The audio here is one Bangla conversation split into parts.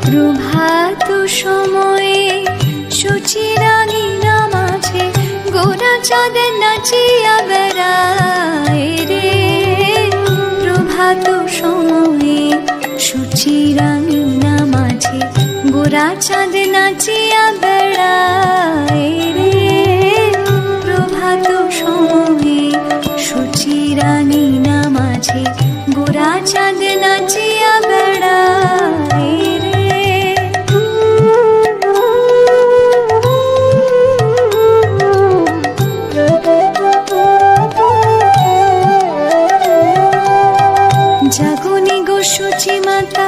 প্রভাত সময়ে সুচিরানী নামাজে গোরা চাঁদ নাচিয়া বেড়ায় রে। প্রভাত সময়ে সুচিরানী নামাজে গোরা চাঁদ নাচিয়া বেড়ায় রে। প্রভাত সময়ে সুচিরানী নামাজে গোরা চাঁদ নাচিয়া বেড়ায় রে। জাগনি গো সুচি মাতা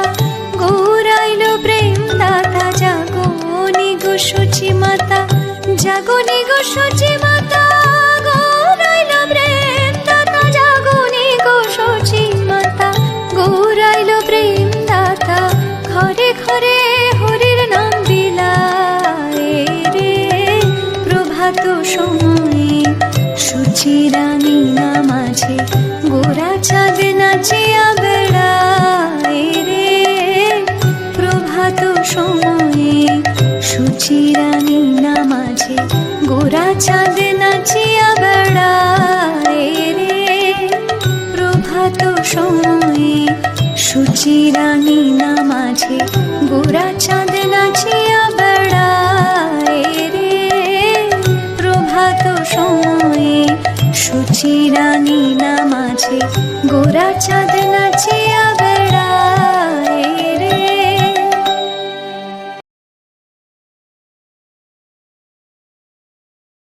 গৌরাইল প্রেম দাতা। জাগনি গো সুচি মাতা, জাগনি গো সুচি মাতা গৌরাইল প্রেম দাতা। জাগনি গো সুচি মাতা গৌরাইল প্রেম দাতা। ঘরে ঘরে হরির নাম বিলায় রে। প্রভাত সময়ে সুচিরানী নামাজে গোরা চাঁদ নাচিয়া বেড়ায় রে। প্রভাত সময়ে সুচিরানী নামাজে গোরা চাঁদ নাচিয়া বেড়ায় রে। প্রভাত সময়ে সুচিরানী নামাজে গোরা চাঁদ নাচিয়া বেড়ায় রে। প্রভাত সময়ে সুচিরানী নামাজে গোরা চাঁদ নাচিয়া